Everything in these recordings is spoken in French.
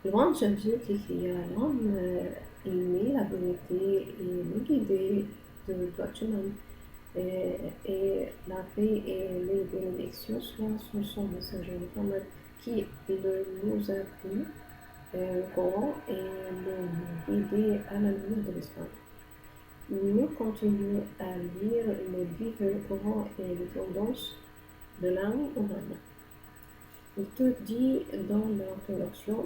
Loin de Dieu qui cria à l'homme, aimer la vérité et nous guider de toi tu-même. Et la paix et les bénédictions soient sur son messager Mohammed qui le nous a pris le Coran et le guider à la lumière de l'islam. Nous continuons à lire le livre du Coran et les tendances de l'âme humaine. Il te dit dans l'introduction,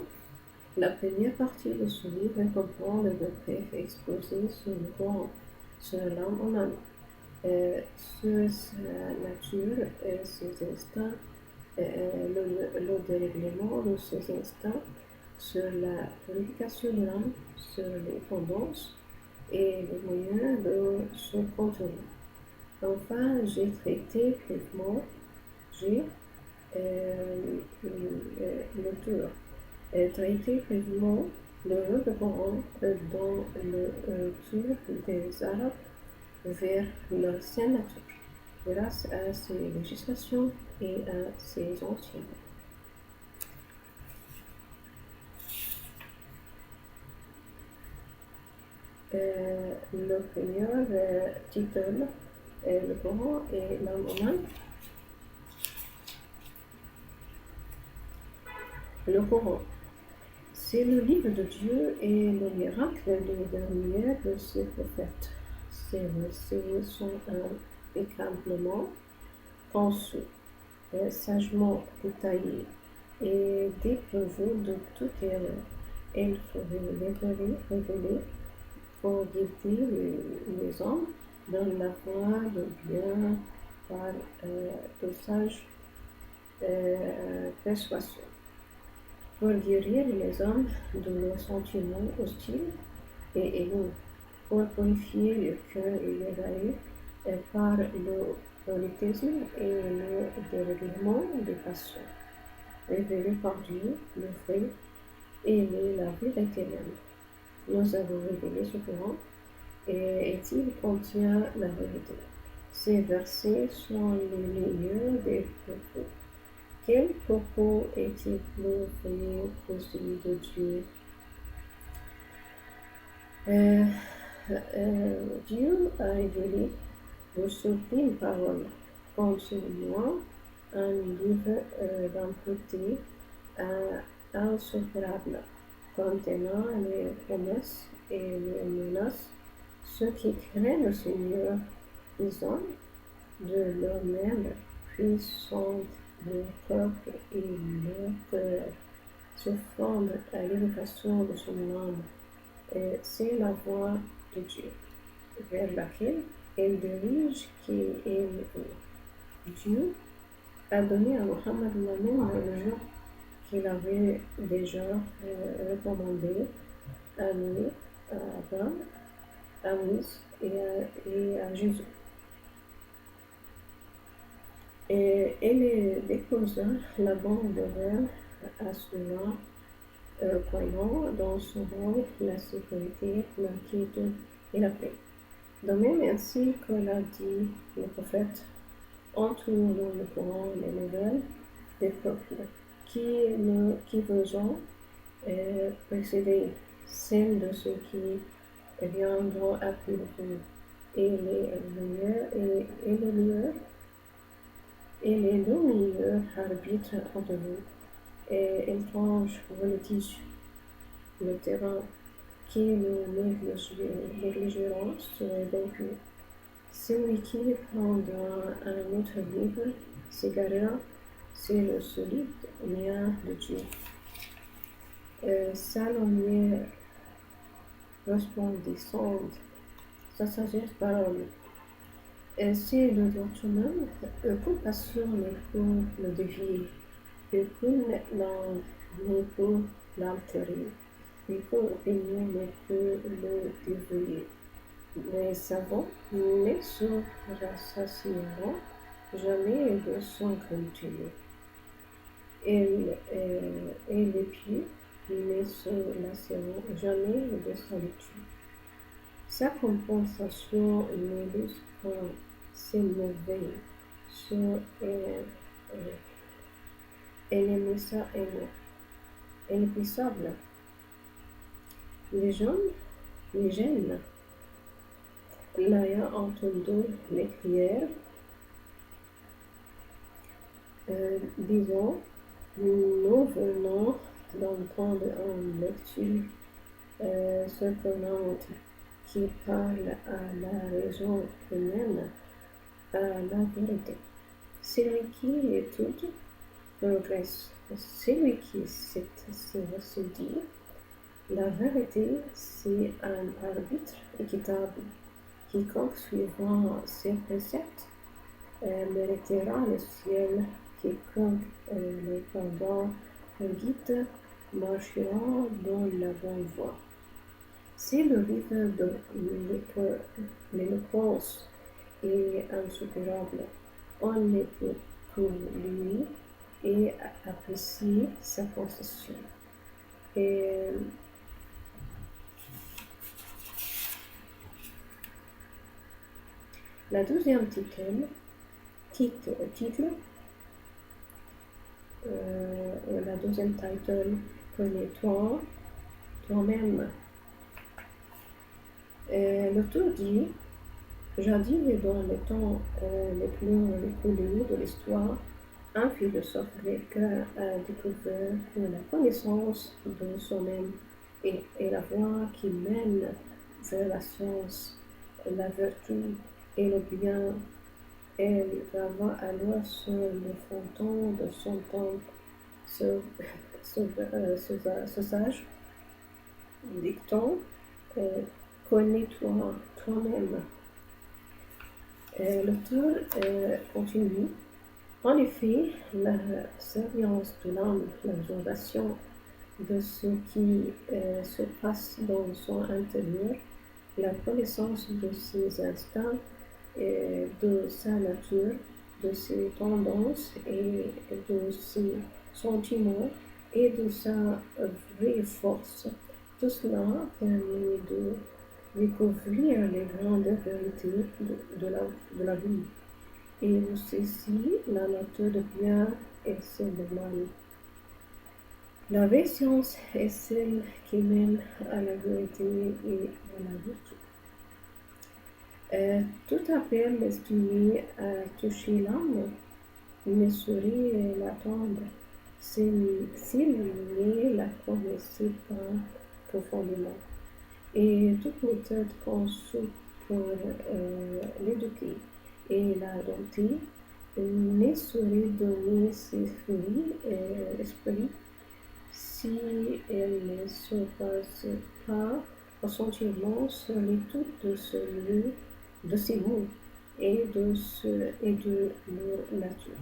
la première partie de ce livre comprend le degré exposé sur le Coran, sur l'âme humaine, sur sa nature, ses instincts, le dérèglement de ses instincts, sur la purification de l'âme, sur les tendances et les moyens de se contrôler. Enfin, j'ai l'auteur traité brièvement le Coran dans le retour des Arabes vers leur sainte nature, grâce à ses législations et à ses anciens. Le premier titre, le Coran et l'âme humaine. Le Coran, c'est le livre de Dieu et le miracle de dernier de ses prophètes. Ces versets sont impeccablement conçus, sagement détaillés et dépourvus de toute erreur. Il faut révéler pour guider les hommes dans la voie de bien par de sages persuasions, pour guérir les hommes de leurs sentiments hostiles et haineux, pour purifier le cœur égaré par le politisme et le dérèglement des passions, révélé par Dieu, le vrai et la vérité même. Nous avons révélé ce Coran et il contient la vérité. Ces versets sont les meilleurs des propos. Quel propos est-il plus vrai que celui de Dieu? Dieu a révélé de sublimes paroles contenant un livre d'impureté insuperable, contenant les promesses et les menaces. Ceux qui craignent le Seigneur, ils ont de leur même puissante leur cœur et leur cœur se fondent à l'évocation de son nom. C'est la voie de Dieu, vers laquelle elle dirige qui est Dieu a donné à Mohammed la même religion qu'il avait déjà recommandée à lui, à Abraham, à Moïse et à Jésus. Et elle déposa la bande de verre à ceux-là croyant dans son rôle la sécurité, la quiétude et la paix. De même ainsi que l'a dit le prophète, entourons le Coran les nouvelles des peuples qui vous ont précédé, celles de ceux qui viendront après vous, et les meilleurs et les deux meilleurs arbitres entre vous, et étranges voltige le terrain qui le négligera serait vaincu. Celui qui prendra un autre livre s'égarera, c'est le solide lien de Dieu. Salomé resplendissante, sa sagesse parole. C'est le document, compassion mais pour le dévier, aucune langue mais pour l'altérer, aucune opinion mais pour le dévoyer. Les savants ne se rassasieront jamais de son culture, et les pieux ne se lasseront jamais de sa lecture. Sa compensation n'illustre ses merveilles sur Enemisa Eno. inépuisable. Les jeunes, les jeunes, l'ayant entendu m'écrièrent, disons, nous venons d'entendre en lecture surprenante qui parle à la raison humaine, à la vérité. Celui qui étudie progresse. Celui qui se dit, la vérité, c'est un arbitre équitable. Quiconque suivant ses préceptes méritera le ciel. Quiconque les pendant un guide marchera dans la bonne voie. Si le rive de l'éloquence est insuperable, on écoute pour lui et apprécie sa concession. Et la deuxième titre, la deuxième title, connais-toi toi-même. L'auteur dit, jadis dans les temps les plus reculés de l'histoire, un philosophe grec a découvert que la connaissance de soi-même est la voie qui mène vers la science, la vertu et le bien. Elle grava alors sur le fronton de son temple ce sage dicton, connais-toi toi-même. L'auteur continue. En effet, la surveillance de l'âme, l'observation de ce qui se passe dans son intérieur, la connaissance de ses instincts, de sa nature, de ses tendances et de ses sentiments et de sa vraie force. Tout cela permet de découvrir les grandes vérités de la vie et aussi la nature de bien et celle de mal. La vraie science est celle qui mène à la vérité et à la vertu. Tout appel destiné à toucher l'âme ne saurait l'attendre s'il ne la connaissait pas profondément. Et toute méthode conçue pour l'éduquer et la dompter ne saurait donner ses fruits esprits si elle ne se base pas essentiellement sur l'étude de ces mots et de leur nature.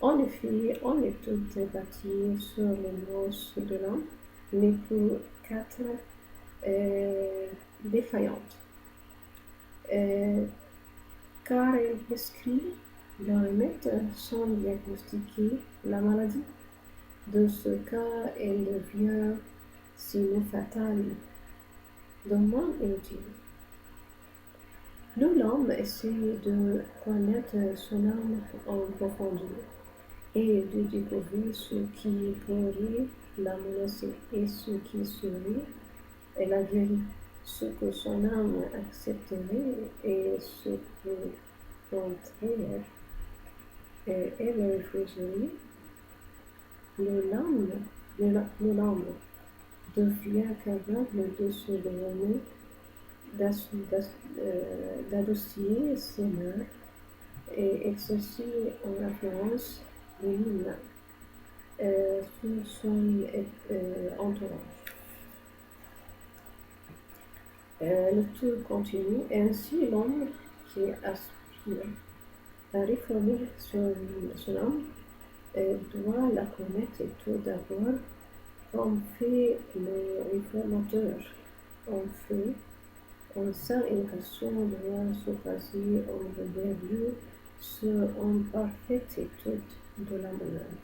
En effet, on est tout bâti sur les mœurs de l'homme, n'est pour quatre défaillante. Car elle prescrit le remède sans diagnostiquer la maladie. De ce cas, elle devient sinon fatale. Demain inutile. Plus l'homme essaie de connaître son âme en profondeur et de découvrir ce qui pourrait la menacer et ce qui serait la guérir, ce que son âme accepterait et ce que contraire elle refuserait. Le l'âme devient capable de se donner, d'adoucir ses mains et exercer une influence divine sur son entourage. Le tour continue. Ainsi, l'homme qui aspire à réformer son âme doit la connaître tout d'abord comme fait le réformateur. En fait, sa éducation doit se baser en premier lieu sur une parfaite étude de la morale.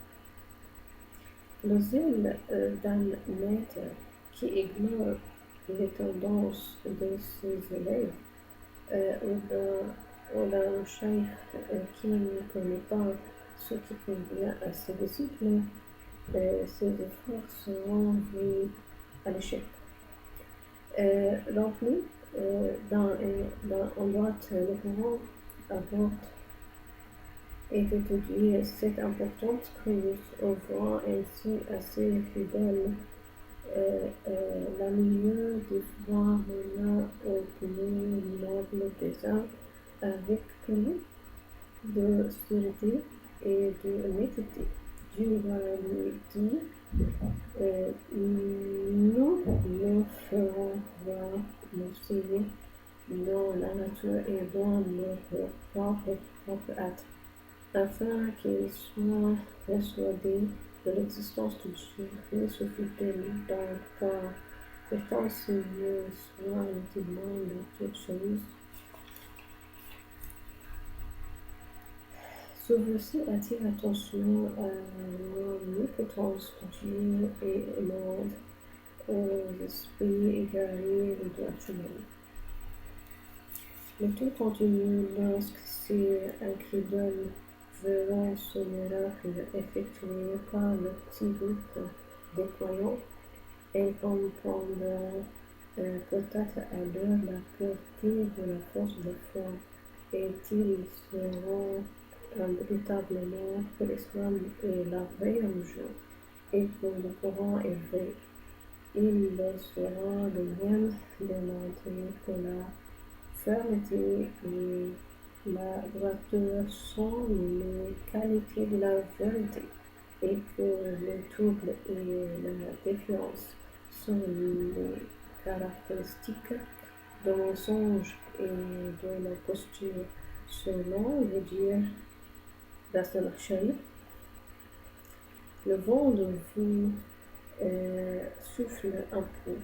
Le zèle d'un maître qui ignore les tendances de ses élèves ou d'un cheikh qui ne connaît pas ce qui convient à ses disciples Ces efforts seront voués à l'échec. Donc nous, en droite, nous pouvons avoir et d'étudier cette importante crise, on voit ainsi assez fidèle la milieu des voir la opinion noble des uns avec plus de sûreté et de nécessité. Dieu va lui dire, nous nous ferons voir nos signes dans la nature et dans notre propre être, afin qu'ils soient persuadés de l'existence de Dieu. Il suffit donc car pourtant Seigneur soit intimement de toutes choses. Ce verset attire l'attention à l'omnipotence de Dieu et demande aux esprits égarés de l'être humain. Le tout continue lorsque ces incrédules verront ce miracle effectué par le petit groupe des croyants et comprendront peut-être alors la pureté de la force de foi et ils seront véritablement que l'islam est la vraie religion et que le Coran est vrai. Il leur sera de même démontré que la fermeté et la droiture sont les qualités de la vérité et que le trouble et la défiance sont les caractéristiques de mensonge et de la posture. Selon le dire d'Astel-Shari, le vent de vous souffle un peu,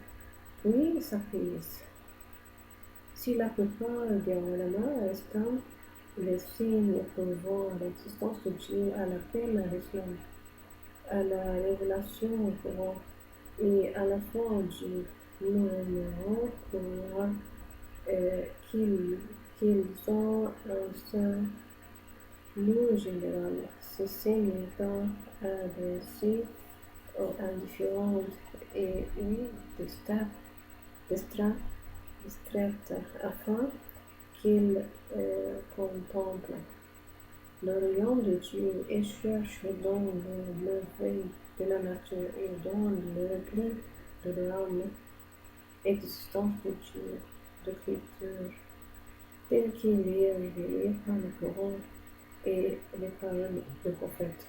puis s'apaise. Si la plupart des ulama estiment les signes prouvant l'existence de Dieu à l'appel à l'islam, à la révélation au Coran et à la foi en Dieu, nous aimerions croire qu'ils ont un salut général. Ces signes étant adressés aux indifférents et distraites afin qu'ils contemplent le rayon de Dieu et cherchent dans le merveille de la nature et dans le repli de l'âme existence de Dieu, de l'écriture, tel qu'il est révélé par le Coran et les paroles du prophète.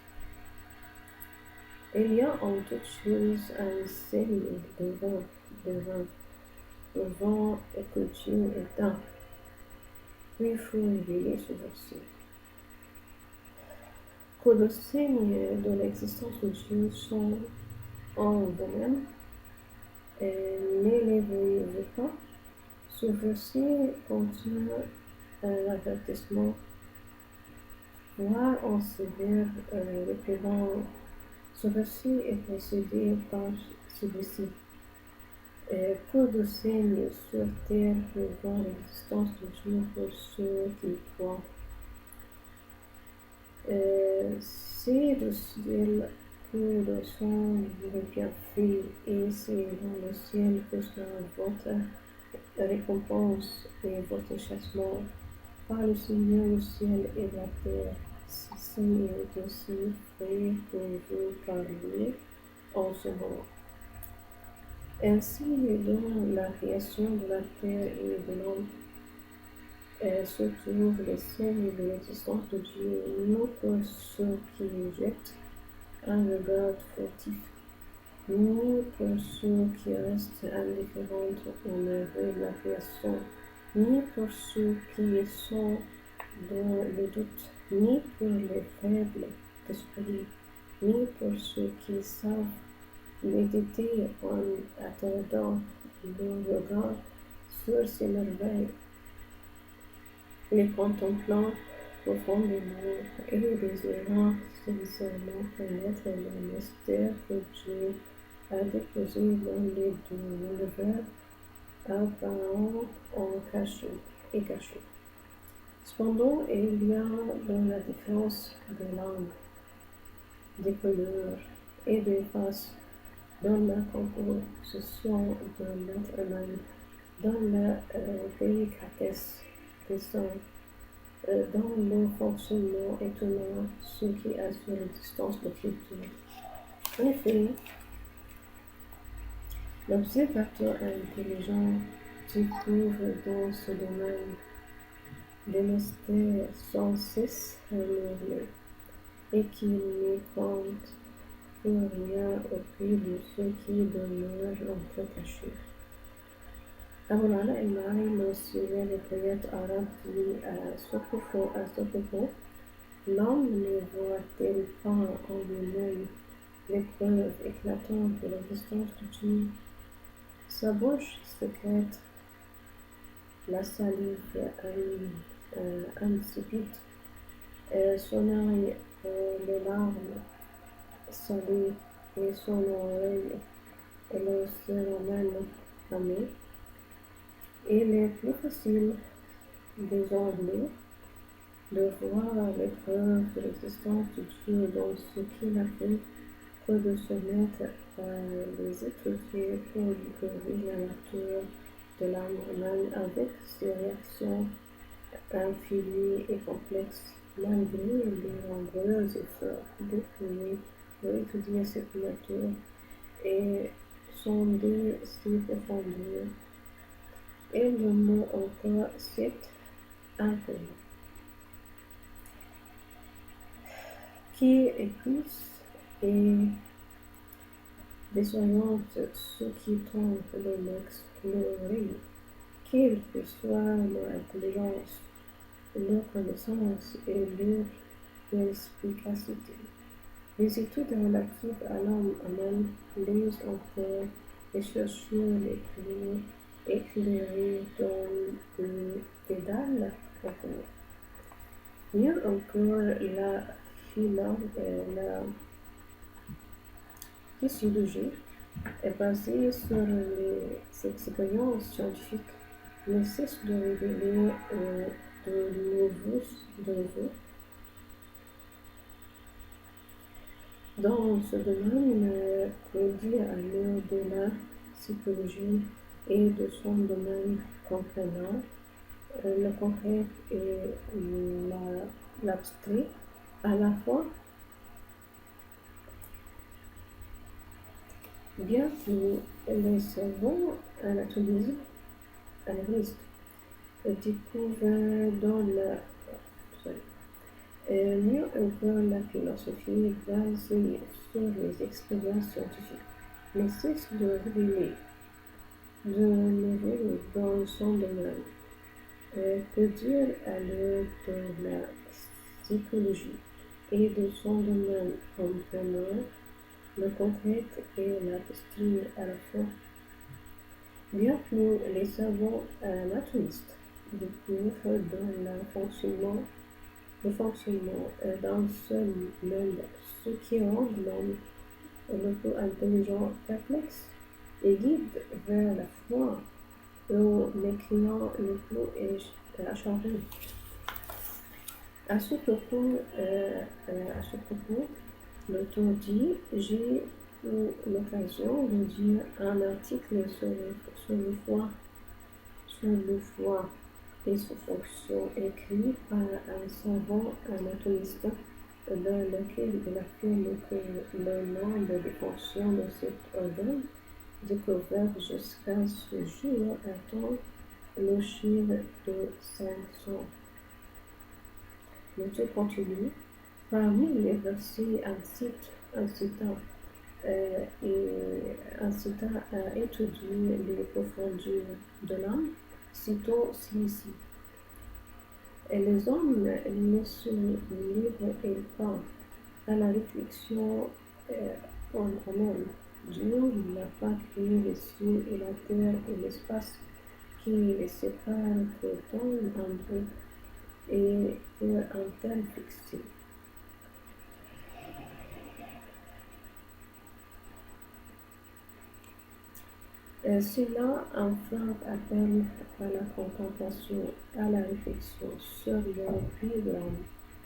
Il y a en toute chose un ciel devant, le vent que Dieu est un. Puis il faut révéler ce verset. Que le signe de l'existence de Dieu sont en vous-même, ne les voyez pas. Ce verset contient un avertissement, voire en sévère répétant. Ce verset est précédé par celui-ci. Peu de signes sur terre prouvant l'existence de Dieu pour ceux qui croient. C'est le ciel que le son de bienfait et c'est dans le ciel que sera votre récompense et votre châtiment. Par le Seigneur, le ciel et la terre, ceci est aussi fait pour vous parler en ce moment. Ainsi, dans la création de la terre et de l'homme, se trouvent les signes de l'existence de Dieu, non pour ceux qui jettent un regard furtif, ni pour ceux qui restent indifférents au merveille de la création, ni pour ceux qui sont dans le doute, ni pour les faibles d'esprit, ni pour ceux qui savent méditer en attendant le regard sur ces merveilles, les contemplant profondément et désirant sincèrement connaître le mystère que Dieu a déposé dans les deux univers, apparent en caché et caché. Cependant, il y a dans la différence de l'âme, des couleurs et des faces dans la composition de l'être humain, dans la délicatesse des sons, dans le fonctionnement étonnant, ce qui assure l'existence de culture. En effet, l'observateur intelligent découvre dans ce domaine des mystères sans cesse renouvelés et qui ne compte pour rien au prix de ce qui demeure un peu caché. أبو العلاء المعري موسيقى للروايات أعراب à ce propos, l'homme ne voit-il pas en lui-même les preuves éclatantes de l'existence de Dieu? Sa bouche secrète la salive insipide, son œil les larmes salées et son oreille le cérumen amé. Il est plus facile désormais de voir les preuves de l'existence de Dieu dans ce qu'il a fait que de se mettre à les étudier pour découvrir la nature de l'âme humaine avec ses réactions infinies et complexes, malgré les nombreux efforts déployés pour étudier cette nature et sonder ses profondeurs. Et le mot encore c'est inconnu, qui épuise et désoriente ceux qui tentent de l'explorer, quelle que soit leur intelligence, leur connaissance et leur perspicacité. Les études relatives à l'homme humain les encore les chercheurs les plus éclairés dans le dédale inconnue. Mieux encore, la physiologie est basée sur les expériences scientifiques, ne cesse de révéler de nouveaux. Dans ce domaine, prédit à l'heure de la psychologie et de son domaine comprenant le concret et l'abstrait à la fois, bien que les savants analystes découvrent dans mieux encore la philosophie basée sur les expériences scientifiques, ne cesse de révéler dans son domaine. Que dire à l'heure de la psychologie et de son domaine comprenant le concret et l'abstrait à la fois? Bien que les savants anatomistes découvrent dans le fonctionnement d'un seul monde, ce qui rend l'homme le plus intelligent perplexe et guide vers la foi les clients le plus acharnés. À ce propos, l'auteur dit, j'ai eu l'occasion de dire un article sur le foie et ses fonctions écrit par un savant anatomiste dans lequel il affirme que le nombre de fonctions de cet organe découvert jusqu'à ce jour atteint le chiffre de 500. L'auteur continue. Parmi les versets incitant à étudier les profondeurs de l'âme, citons celui-ci. Et les hommes ne se livrent pas à la réflexion en eux-mêmes. Dieu n'a pas créé les cieux et la terre et l'espace qui les séparent pourtant entre eux et pour un tel fixé. Cela enfin appelle à la contemplation, à la réflexion sur le prix l'homme.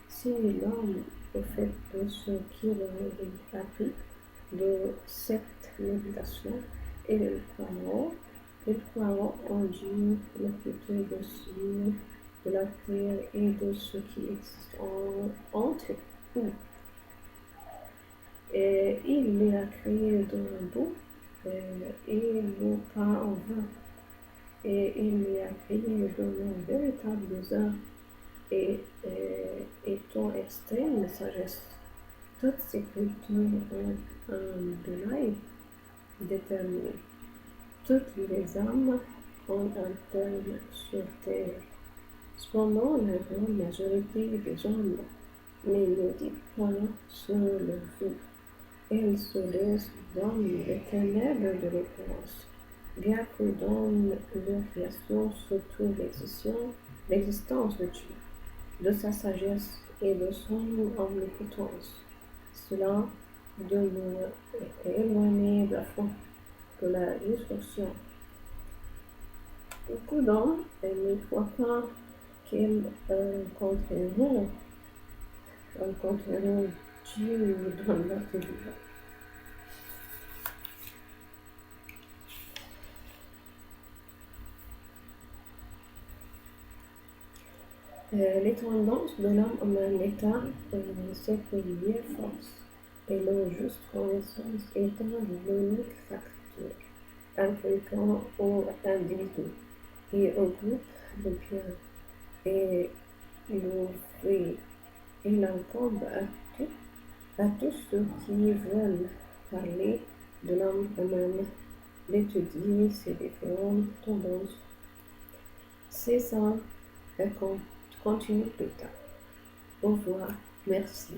Si l'homme, au fait de ce qu'il aurait appris, de cette méditation et le croiront. Ils croiront en Dieu, le futur de cieux, de la terre et de ce qui existe entre eux. Et il les a créés d'un bout et non pas en vain. Et il les a créés d'un véritable désert et étant extrême sagesse. Toutes ces cultures ont un délai déterminé. Toutes les âmes ont un terme sur terre. Cependant, la grande majorité des hommes ne méditent pas sur le vue. Elles se laissent dans les ténèbres de l'ignorance, bien que dans leur création se trouve l'existence de Dieu, de sa sagesse et de son omnipotence. Cela demeure éloigné de la foi, de la destruction. Beaucoup d'hommes ne croient pas qu'ils rencontreront Dieu dans leur vie. Les tendances de l'homme en un état séculier force et leur juste connaissance étant l'unique facteur impliquant aux individus et au groupe de biens et l'ouvrir. Il incombe à tous ceux qui veulent parler de l'homme humain d'étudier ces différentes tendances. C'est ça, continue plus tard. Au revoir, merci.